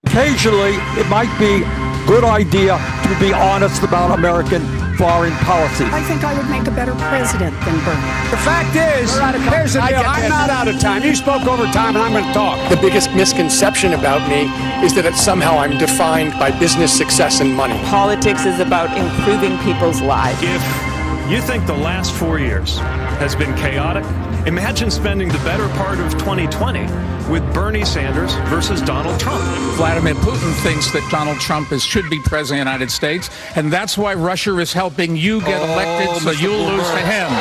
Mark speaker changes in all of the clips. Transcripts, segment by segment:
Speaker 1: Occasionally, it might be a good idea to be honest about American foreign policy.
Speaker 2: I think I would make a better president than Bernie.
Speaker 3: The fact is, here's the deal. I'm not out of time. You spoke over time, and I'm going to talk.
Speaker 4: The biggest misconception about me is that somehow I'm defined by business success and money.
Speaker 5: Politics is about improving people's lives.
Speaker 6: If you think the last 4 years has been chaotic, imagine spending the better part of 2020 with Bernie Sanders versus Donald Trump.
Speaker 7: Vladimir Putin thinks that Donald Trump should be president of the United States, and that's why Russia is helping you get elected, so you'll lose to him.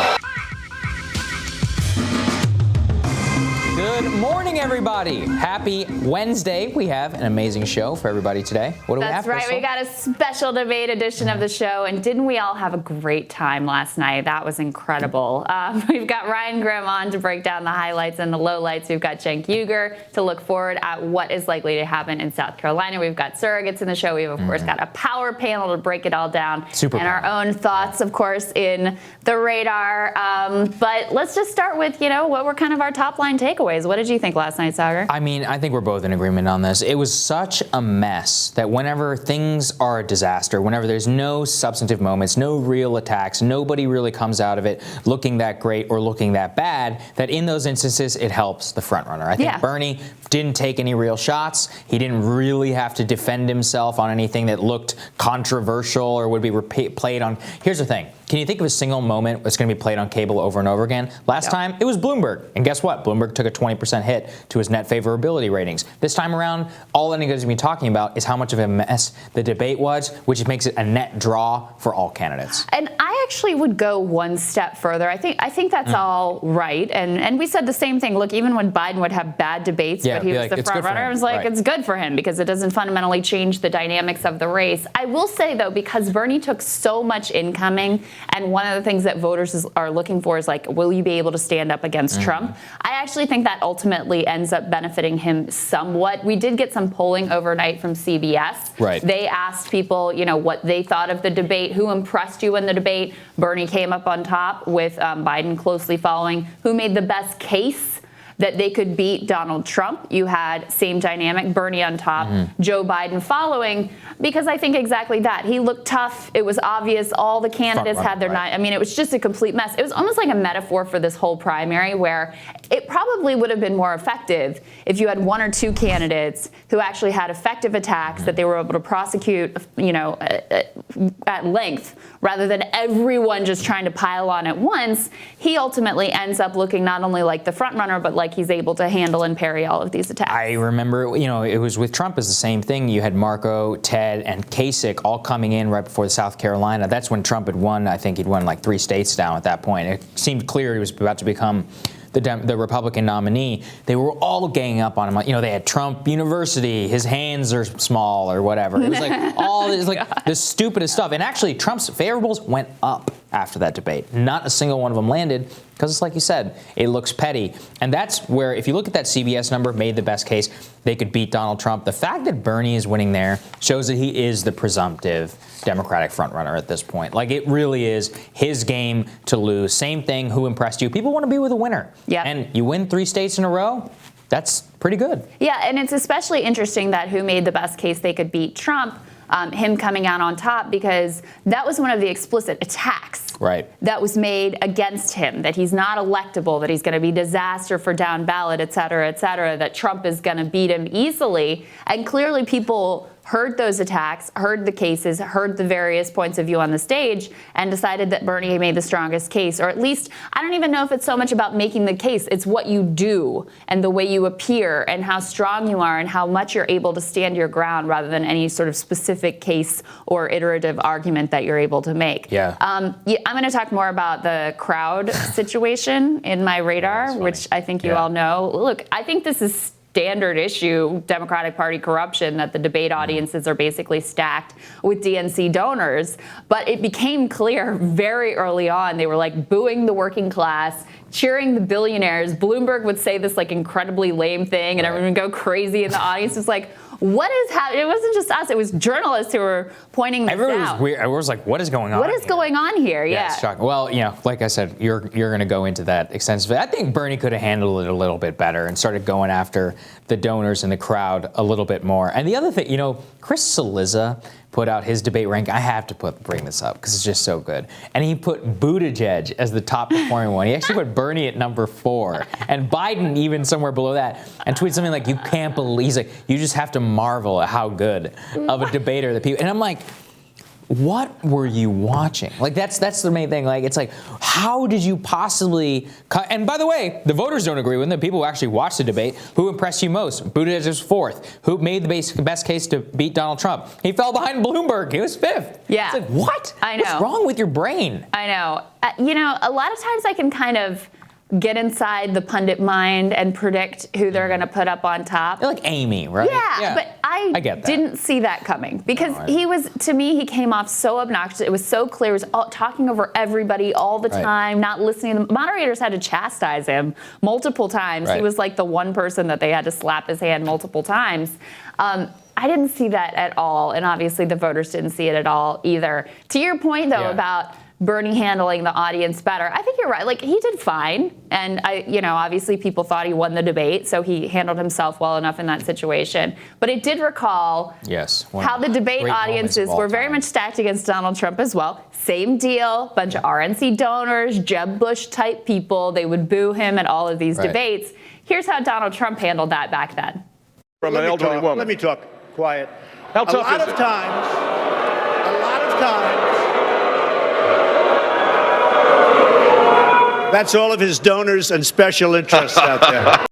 Speaker 8: Good morning, everybody. Happy Wednesday. We have an amazing show for everybody today. What do we have?
Speaker 9: That's right.
Speaker 8: Krystal?
Speaker 9: We got a special debate edition of the show. And didn't we all have a great time last night? That was incredible. We've got Ryan Grimm on to break down the highlights and the lowlights. We've got Cenk Uygur to look forward at what is likely to happen in South Carolina. We've got surrogates in the show. We've, of course, got a power panel to break it all down. And our own thoughts, of course, in the radar. But let's just start with, what were kind of our top line takeaways. What did you think last night, Saagar?
Speaker 8: I mean, I think we're both in agreement on this. It was such a mess that whenever things are a disaster, whenever there's no substantive moments, no real attacks, nobody really comes out of it looking that great or looking that bad, that in those instances, it helps the front runner. I think Bernie didn't take any real shots. He didn't really have to defend himself on anything that looked controversial or would be played on. Here's the thing. Can you think of a single moment that's going to be played on cable over and over again? Last time, it was Bloomberg. And guess what? Bloomberg took a 20% hit to his net favorability ratings. This time around, all anybody's going to be talking about is how much of a mess the debate was, which makes it a net draw for all candidates.
Speaker 9: And I actually would go one step further. I think that's all right. And we said the same thing. Look, even when Biden would have bad debates, but he was the front runner, I was like, it's good for him because it doesn't fundamentally change the dynamics of the race. I will say, though, because Bernie took so much incoming, and one of the things that voters are looking for is like, will you be able to stand up against Trump? I actually think that ultimately ends up benefiting him somewhat. We did get some polling overnight from CBS.
Speaker 8: Right.
Speaker 9: They asked people, what they thought of the debate, who impressed you in the debate. Bernie came up on top with Biden closely following. Who made the best case that they could beat Donald Trump? You had same dynamic, Bernie on top, Joe Biden following, because I think exactly that. He looked tough. It was obvious. All the candidates had their night. I mean, it was just a complete mess. It was almost like a metaphor for this whole primary where it probably would have been more effective if you had one or two candidates who actually had effective attacks that they were able to prosecute, at length, rather than everyone just trying to pile on at once. He ultimately ends up looking not only like the front runner, but like he's able to handle and parry all of these attacks.
Speaker 8: I remember, it was with Trump is the same thing. You had Marco, Ted, and Kasich all coming in right before South Carolina. That's when Trump had won. I think he'd won like 3 states down at that point. It seemed clear he was about to become the Republican nominee. They were all ganging up on him. They had Trump University, his hands are small or whatever. It was like all this, like the stupidest stuff. And actually, Trump's favorables went up after that debate. Not a single one of them landed because it's like you said, it looks petty. And that's where, if you look at that CBS number, made the best case, they could beat Donald Trump. The fact that Bernie is winning there shows that he is the presumptive Democratic frontrunner at this point. Like, it really is his game to lose. Same thing, who impressed you? People want to be with a winner.
Speaker 9: Yeah.
Speaker 8: And you win 3 states in a row, that's pretty good.
Speaker 9: Yeah, and it's especially interesting that who made the best case they could beat Trump, him coming out on top, because that was one of the explicit attacks that was made against him, that he's not electable, that he's going to be disaster for down ballot, et cetera, that Trump is going to beat him easily. And clearly people heard those attacks, heard the cases, heard the various points of view on the stage, and decided that Bernie made the strongest case. Or at least, I don't even know if it's so much about making the case. It's what you do and the way you appear and how strong you are and how much you're able to stand your ground rather than any sort of specific case or iterative argument that you're able to make. I'm going to talk more about the crowd situation in my radar, which I think you all know. Look, I think this is standard issue Democratic Party corruption, that the debate audiences are basically stacked with DNC donors. But it became clear very early on, they were like booing the working class, cheering the billionaires. Bloomberg would say this like incredibly lame thing and everyone would go crazy in the audience. It's like, what is happening? It wasn't just us. It was journalists who were pointing this
Speaker 8: Everyone
Speaker 9: out.
Speaker 8: was weird. Everyone was like, what is going on?
Speaker 9: What is going on here?
Speaker 8: Yeah, it's shocking. Well, like I said, you're going to go into that extensively. I think Bernie could have handled it a little bit better and started going after the donors in the crowd a little bit more. And the other thing, Krystal and Saagar put out his debate rank. I have to bring this up because it's just so good. And he put Buttigieg as the top performing one. He actually put Bernie at number 4 and Biden even somewhere below that, and tweeted something like, "You can't believe." He's like, "You just have to marvel at how good of a debater the people." And I'm like, what were you watching? Like, that's the main thing. Like, it's like, how did you possibly and by the way, the voters don't agree with them. The people who actually watched the debate, who impressed you most? Buttigieg was 4th. Who made the best case to beat Donald Trump? He fell behind Bloomberg. He was 5th.
Speaker 9: Yeah.
Speaker 8: It's like, what?
Speaker 9: I know.
Speaker 8: What's wrong with your brain?
Speaker 9: I know. A lot of times I can kind of get inside the pundit mind and predict who they're going to put up on top.
Speaker 8: They're like Amy, right?
Speaker 9: Yeah, but I
Speaker 8: get that.
Speaker 9: didn't see that coming because he came off so obnoxious. It was so clear. He was talking over everybody all the time, not listening. The moderators had to chastise him multiple times.
Speaker 8: Right.
Speaker 9: He was like the one person that they had to slap his hand multiple times. I didn't see that at all, and obviously the voters didn't see it at all either. To your point, though, about Bernie handling the audience better, I think you're right. Like, he did fine. And obviously people thought he won the debate, so he handled himself well enough in that situation. But it did recall how the debate audiences were very much stacked against Donald Trump as well. Same deal, bunch of RNC donors, Jeb Bush type people. They would boo him at all of these debates. Here's how Donald Trump handled that back then.
Speaker 10: From an elderly woman.
Speaker 11: Let me talk quiet.
Speaker 10: How tough
Speaker 11: a lot of times, that's all of his donors and special interests out there.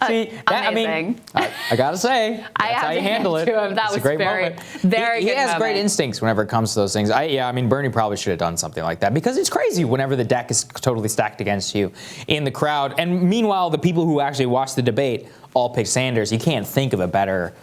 Speaker 8: See,
Speaker 9: amazing.
Speaker 8: I gotta say, that's how you handle it.
Speaker 9: That was a great moment. Very
Speaker 8: he
Speaker 9: good
Speaker 8: has
Speaker 9: moment.
Speaker 8: great instincts whenever it comes to those things. Bernie probably should have done something like that because it's crazy whenever the deck is totally stacked against you in the crowd. And meanwhile, the people who actually watched the debate all picked Sanders. You can't think of a better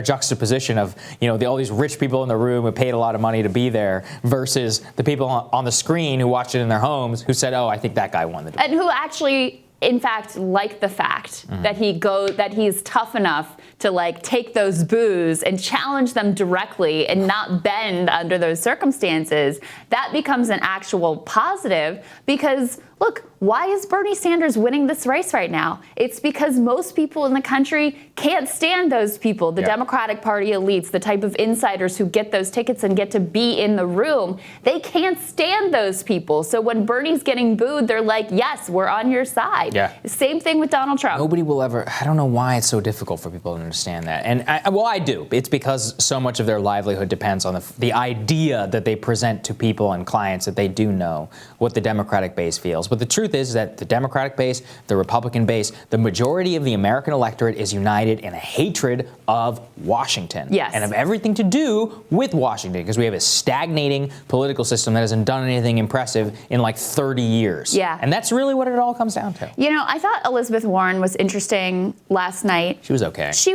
Speaker 8: juxtaposition of all these rich people in the room who paid a lot of money to be there versus the people on the screen who watched it in their homes who said, "Oh, I think that guy won the debate,"
Speaker 9: and who actually, in fact, like the fact that he's tough enough to take those boos and challenge them directly and not bend under those circumstances. That becomes an actual positive because, look, why is Bernie Sanders winning this race right now? It's because most people in the country can't stand those people, the Democratic Party elites, the type of insiders who get those tickets and get to be in the room. They can't stand those people. So when Bernie's getting booed, they're like, yes, we're on your side.
Speaker 8: Yeah.
Speaker 9: Same thing with Donald Trump.
Speaker 8: Nobody will ever. I don't know why it's so difficult for people to understand that. And I do. It's because so much of their livelihood depends on the idea that they present to people and clients that they do know what the Democratic base feels. But the truth is that the Democratic base, the Republican base, the majority of the American electorate is united in a hatred of Washington.
Speaker 9: Yes.
Speaker 8: And of everything to do with Washington, because we have a stagnating political system that hasn't done anything impressive in 30 years.
Speaker 9: Yeah.
Speaker 8: And that's really what it all comes down to.
Speaker 9: I thought Elizabeth Warren was interesting last night.
Speaker 8: She was okay.
Speaker 9: She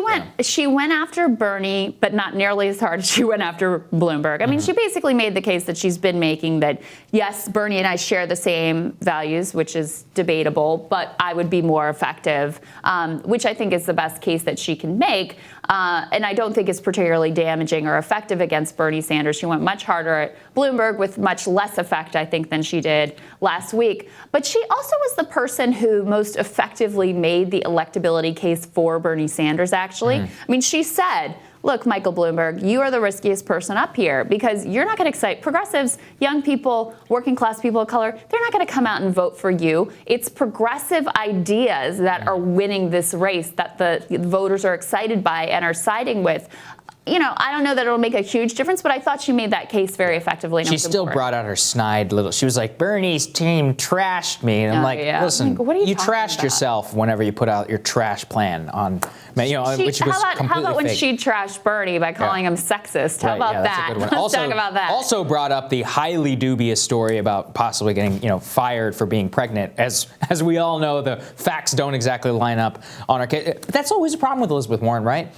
Speaker 9: went after Bernie, but not nearly as hard as she went after Bloomberg. I mean, she basically made the case that she's been making that, yes, Bernie and I share the same values, which is debatable, but I would be more effective, which I think is the best case that she can make. And I don't think it's particularly damaging or effective against Bernie Sanders. She went much harder at Bloomberg with much less effect, I think, than she did last week. But she also was the person who most effectively made the electability case for Bernie Sanders, actually. I mean, she said, look, Michael Bloomberg, you are the riskiest person up here because you're not going to excite progressives, young people, working class people of color. They're not going to come out and vote for you. It's progressive ideas that are winning this race that the voters are excited by and are siding with. I don't know that it'll make a huge difference, but I thought she made that case very effectively.
Speaker 8: She still brought out her snide little. She was like, Bernie's team trashed me. And I'm like, listen,
Speaker 9: what are you
Speaker 8: trashed
Speaker 9: about?
Speaker 8: yourself whenever you put out your trash plan on, which was completely
Speaker 9: how about when
Speaker 8: fake.
Speaker 9: she trashed Bernie by calling him sexist? How about that? Let's talk about that.
Speaker 8: Also brought up the highly dubious story about possibly getting fired for being pregnant. As we all know, the facts don't exactly line up on our case. That's always a problem with Elizabeth Warren, right?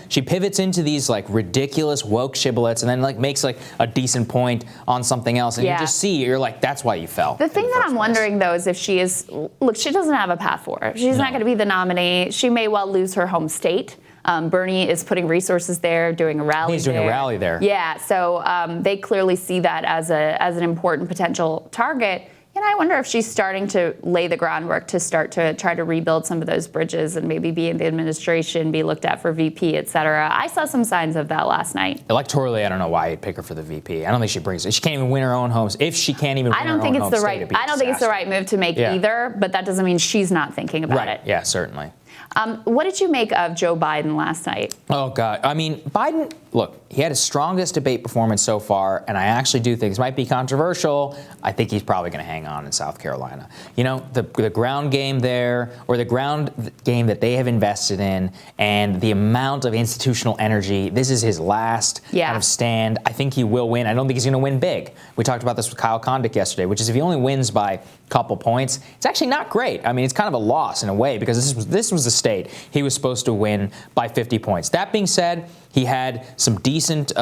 Speaker 8: She pivots into these these like ridiculous woke shibboleths and then like makes like a decent point on something else, and you just see, you're like, that's why you fell.
Speaker 9: The thing that I'm wondering though is if she is, look, she doesn't have a path forward. She's not going to be the nominee. She may well lose her home state. Bernie is putting resources there, doing a rally.
Speaker 8: He's doing a rally there.
Speaker 9: Yeah, so they clearly see that as an important potential target. And I wonder if she's starting to lay the groundwork to start to try to rebuild some of those bridges and maybe be in the administration, be looked at for VP, et cetera. I saw some signs of that last night.
Speaker 8: Electorally, I don't know why you'd pick her for the VP. I don't think she brings it. She can't even win her own homes. If she can't even win her own home state, it'd be
Speaker 9: I don't think it's the right move to make either, but that doesn't mean she's not thinking about it.
Speaker 8: Yeah, certainly.
Speaker 9: What did you make of Joe Biden last night?
Speaker 8: Oh, God. I mean, Biden, look, he had his strongest debate performance so far, and I actually do think this might be controversial. I think he's probably going to hang on in South Carolina. You know, the ground game there, or the ground game that they have invested in, and the amount of institutional energy, this is his last kind of stand. I think he will win. I don't think he's going to win big. We talked about this with Kyle Kondik yesterday, which is if he only wins by a couple points, it's actually not great. I mean, it's kind of a loss in a way, because this was the state he was supposed to win by 50 points. That being said, he had some decent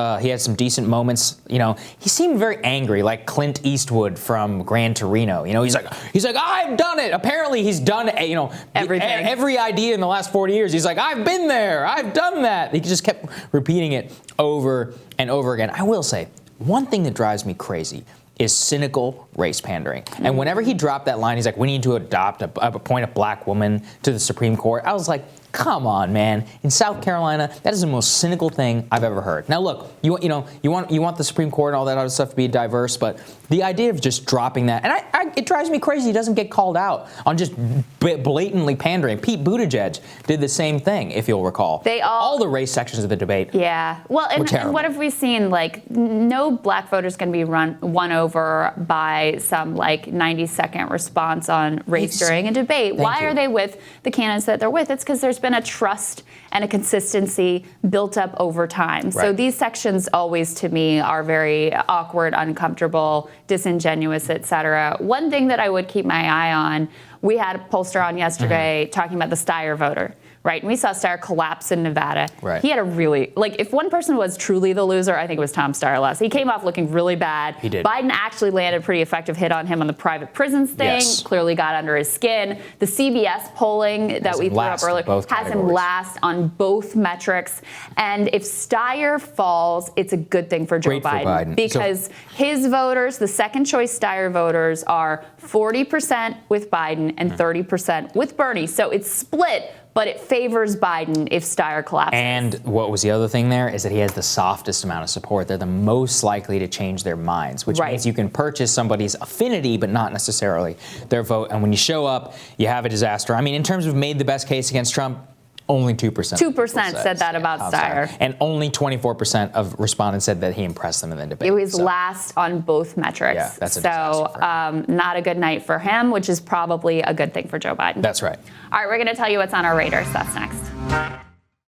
Speaker 8: moments. You know, he seemed very angry, like Clint Eastwood from Gran Torino. You know, he's like, I've done it. Apparently, he's done, you know,
Speaker 9: everything.
Speaker 8: Every idea in the last 40 years. He's like, I've been there. I've done that. He just kept repeating it over and over again. I will say, one thing that drives me crazy is cynical race pandering. And whenever he dropped that line, he's like, we need to appoint a black woman to the Supreme Court. I was like, come on, man. In South Carolina, that is the most cynical thing I've ever heard. Now, look, you want the Supreme Court and all that other stuff to be diverse, but the idea of just dropping that, and it drives me crazy. He doesn't get called out on just blatantly pandering. Pete Buttigieg did the same thing, if you'll recall. All the race sections of the debate.
Speaker 9: Yeah. Well, and what have we seen? Like, no black voters can be won over by some like 90-second response on race during a debate. Why are they with the candidates that they're with? It's because there's been a trust and a consistency built up over time. Right. So these sections always, to me, are very awkward, uncomfortable, disingenuous, et cetera. One thing that I would keep my eye on, we had a pollster on yesterday talking about the Steyer voter. Right, and we saw Steyer collapse in Nevada. Right. He had a really, like, if one person was truly the loser, I think it was Tom Steyer last. He came off looking really bad.
Speaker 8: He did.
Speaker 9: Biden actually landed a pretty effective hit on him on the private prisons thing. Yes. Clearly got under his skin. The CBS polling that we threw up earlier has him last on both metrics. And if Steyer falls, it's a good thing for Joe Biden. Because his voters, the second choice Steyer voters, are 40% with Biden and 30% with Bernie. So it's split, but it favors Biden if Steyer collapses.
Speaker 8: And what was the other thing there is that he has the softest amount of support. They're the most likely to change their minds, which means you can purchase somebody's affinity, but not necessarily their vote. And when you show up, you have a disaster. I mean, in terms of made the best case against Trump, only 2%.
Speaker 9: 2% said that about Steyer.
Speaker 8: And only 24% of respondents said that he impressed them in the debate.
Speaker 9: It was last on both metrics.
Speaker 8: Yeah, that's a disaster for him.
Speaker 9: Not a good night for him, which is probably a good thing for Joe Biden.
Speaker 8: That's right.
Speaker 9: All right, we're going to tell you what's on our radars. That's next.